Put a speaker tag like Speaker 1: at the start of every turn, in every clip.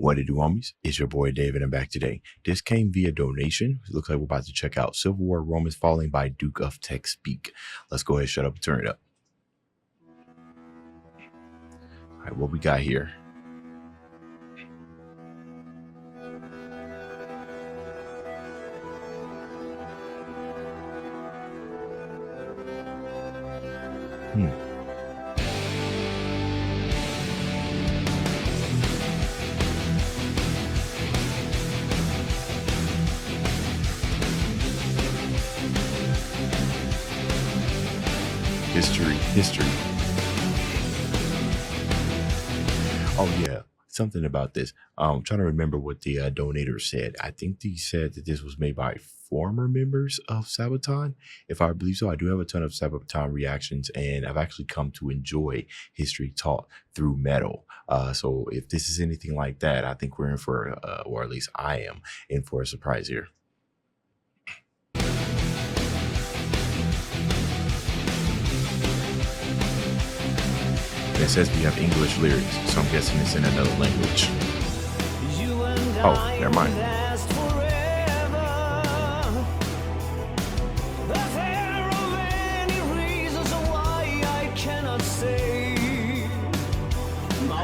Speaker 1: What it do, homies? It's your boy David. I'm back today. This came via donation. It looks like we're about to check out Civil War Romans Falling by Duke of Tech Speak. Let's go ahead, shut up, and turn it up. All right, what we got here? History. Oh yeah, something about this. I'm trying to remember what the donator said. I think he said that this was made by former members of Sabaton. If I believe so, I do have a ton of Sabaton reactions, and I've actually come to enjoy history taught through metal. So if this is anything like that, I think we're in for, or at least I am in for a surprise here. It says we have English lyrics, so I'm guessing it's in another language. Oh, never mind.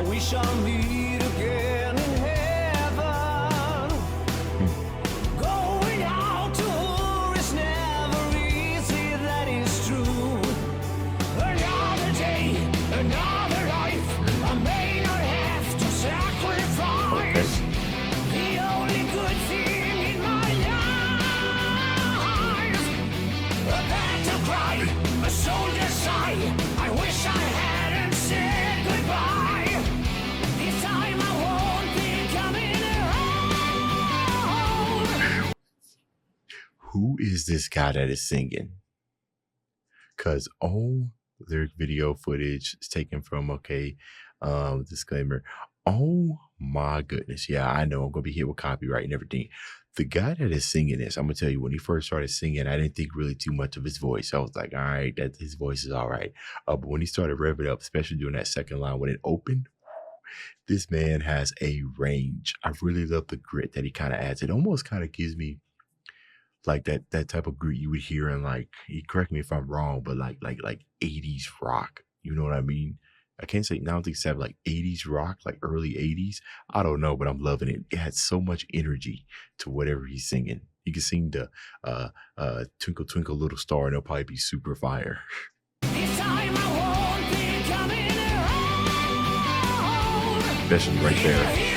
Speaker 2: We shall meet again in heaven. Going out to war is never easy, that is true. Another day, another life, I may not have to sacrifice. The only good thing in my life, a battle cry, a soldier's sigh. I wish I hadn't said goodbye.
Speaker 1: Who is this guy that is singing? Because lyric video footage is taken from, disclaimer. Oh my goodness. Yeah, I know I'm going to be hit with copyright and everything. The guy that is singing this, I'm going to tell you, when he first started singing, I didn't think really too much of his voice. I was like, all right, that his voice is all right. But when he started revving up, especially during that second line, when it opened, this man has a range. I really love the grit that he kind of adds. It almost kind of gives me like that type of grit you would hear in, like, correct me if I'm wrong, but like 80s rock. You know what I mean? I can't say, I don't think it's like 80s rock, like early 80s. I don't know, but I'm loving it. It has so much energy to whatever he's singing. You can sing the Twinkle Twinkle Little Star and it'll probably be super fire.
Speaker 2: This time I won't be coming around.
Speaker 1: Especially right there.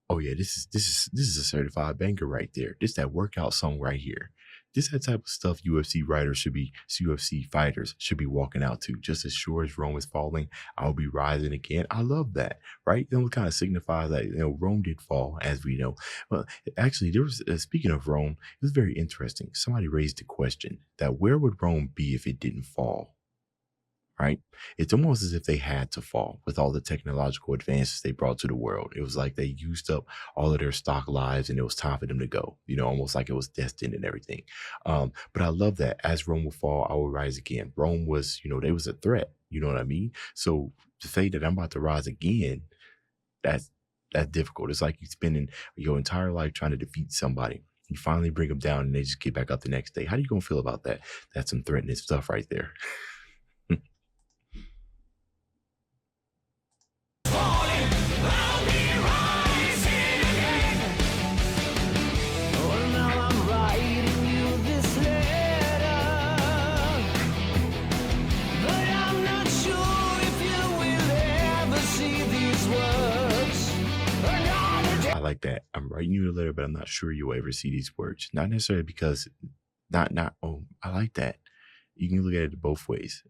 Speaker 1: Oh yeah, this is a certified banger right there. This that workout song right here. This that type of stuff UFC fighters should be walking out to. Just as sure as Rome is falling, I'll be rising again. I love that, right? It kind of signifies that, Rome did fall, as we know. Well, actually, there was, speaking of Rome, it was very interesting. Somebody raised the question that where would Rome be if it didn't fall? Right? It's almost as if they had to fall with all the technological advances they brought to the world. It was like they used up all of their stock lives and it was time for them to go, almost like it was destined and everything. But I love that as Rome will fall, I will rise again. Rome was, they was a threat. You know what I mean? So to say that I'm about to rise again, that's difficult. It's like you spending your entire life trying to defeat somebody. You finally bring them down and they just get back up the next day. How are you going to feel about that? That's some threatening stuff right there. Like that. I'm writing you a letter, but I'm not sure you'll ever see these words. Not necessarily because I like that. You can look at it both ways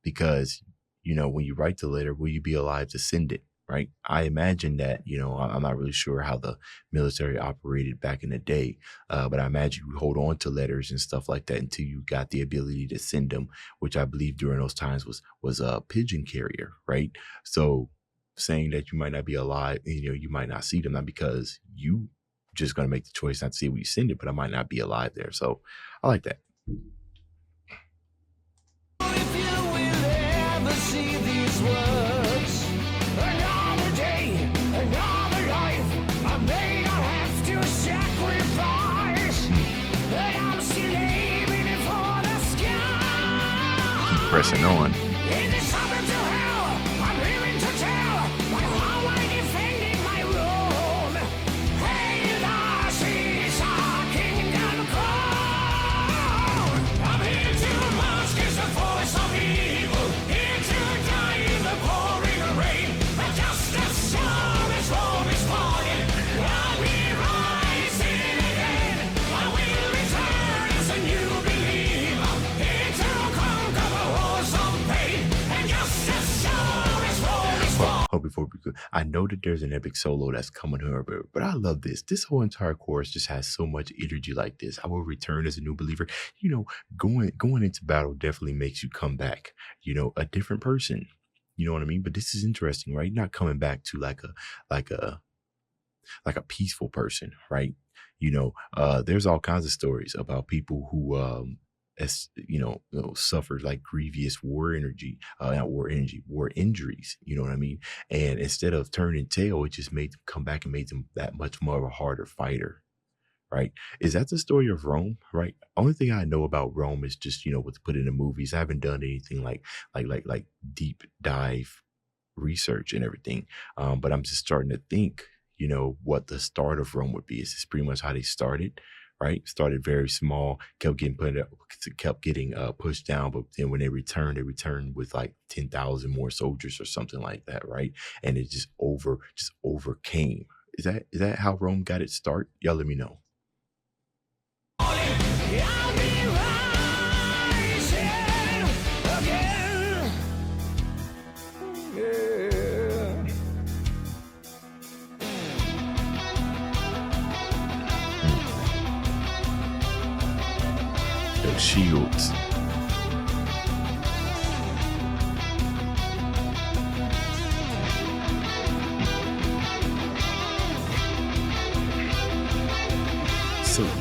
Speaker 1: because, when you write the letter, will you be alive to send it? Right. I imagine that, I'm not really sure how the military operated back in the day, but I imagine you hold on to letters and stuff like that until you got the ability to send them, which I believe during those times was a pigeon carrier. Right. So saying that you might not be alive, you might not see them, not because you just going to make the choice not to see when you send it, but I might not be alive there. So I like that.
Speaker 2: If you will ever see these words, another day, another life, I may not have to sacrifice, but I'm still aiming for the sky.
Speaker 1: Pressing on.
Speaker 2: In the summer to hell, I'm living to tell, but how I defending my room. Hail the Caesar kingdom crown. I'm here to mask the force of evil, here to die in the pouring rain. But just as sure as Rome is falling, I'll be rising again. I will return as a new believer, here to conquer the walls of pain. And just as sure as Rome is falling.
Speaker 1: Oh, before we go, I know that there's an epic solo that's coming here, but I love this. This whole entire chorus just has so much energy like this. I will return as a new believer. Going into battle definitely makes you come back, a different person. You know what I mean? But this is interesting, right? You're not coming back to like a peaceful person, right? There's all kinds of stories about people who suffered like grievous war injuries, you know what I mean? And instead of turning tail, it just made them come back and made them that much more of a harder fighter. Right. Is that the story of Rome? Right. Only thing I know about Rome is just, what's put in the movies. I haven't done anything like deep dive research and everything. But I'm just starting to think, what the start of Rome would be. Is this pretty much how they started? Right. Started very small, kept getting pushed down. But then when they returned with like 10,000 more soldiers or something like that. Right. And it just overcame. Is that how Rome got its start? Y'all let me know.
Speaker 2: I'll be rising again. Yeah.
Speaker 1: Those shields.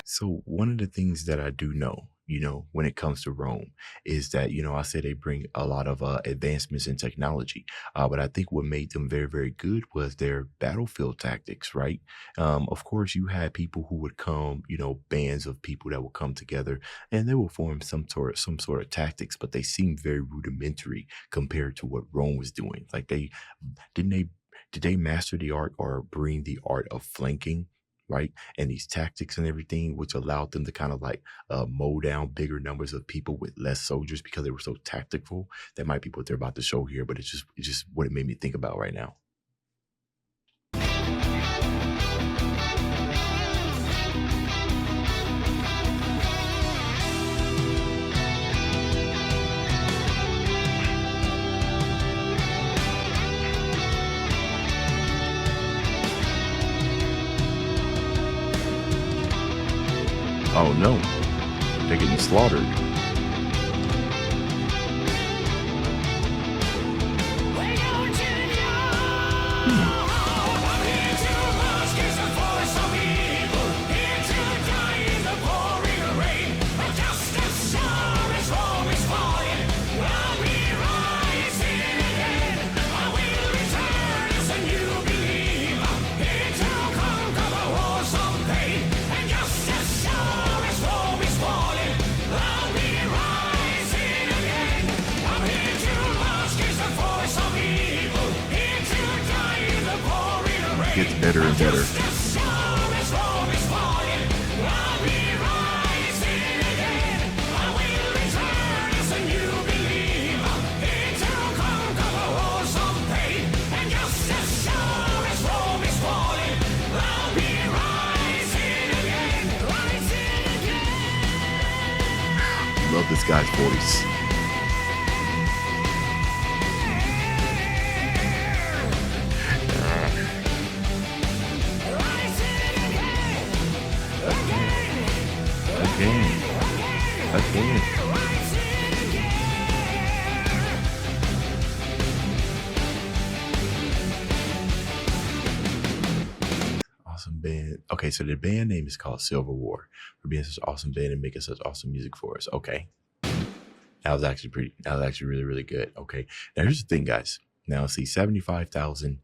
Speaker 1: So one of the things that I do know, when it comes to Rome is that, I say they bring a lot of advancements in technology. But I think what made them very, very good was their battlefield tactics, right? Of course, you had people who would come, bands of people that would come together and they will form some sort of tactics, but they seem very rudimentary compared to what Rome was doing. Like did they master the art or bring the art of flanking? Right. And these tactics and everything, which allowed them to kind of like mow down bigger numbers of people with less soldiers because they were so tactical. That might be what they're about to show here, but it's just what it made me think about right now. Oh no, they're getting slaughtered. Gets better and better. Love this guy's voice. Again. Awesome band. Okay, so the band name is called Silver War for being such an awesome band and making such awesome music for us. Okay. That was actually really, really good. Okay. Now here's the thing, guys. Now see, 75,000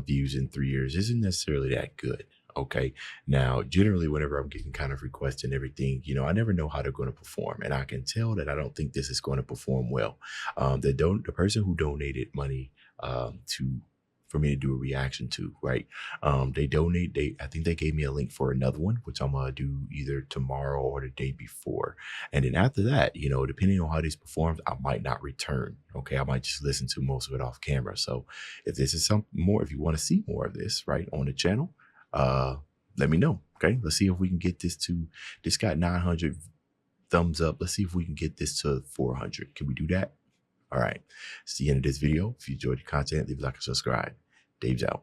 Speaker 1: views in 3 years isn't necessarily that good. Okay. Now, generally, whenever I'm getting kind of requests and everything, I never know how they're going to perform. And I can tell that I don't think this is going to perform well. The person who donated money to for me to do a reaction to, right? I think they gave me a link for another one, which I'm gonna do either tomorrow or the day before. And then after that, depending on how this performs, I might not return. Okay. I might just listen to most of it off camera. So if this is some more, if you want to see more of this, right, on the channel, let me know. Okay. Let's see if we can get this got 900 thumbs up. Let's see if we can get this to 400. Can we do that? All right. It's the end of this video. If you enjoyed the content, leave a like and subscribe. Dave's out.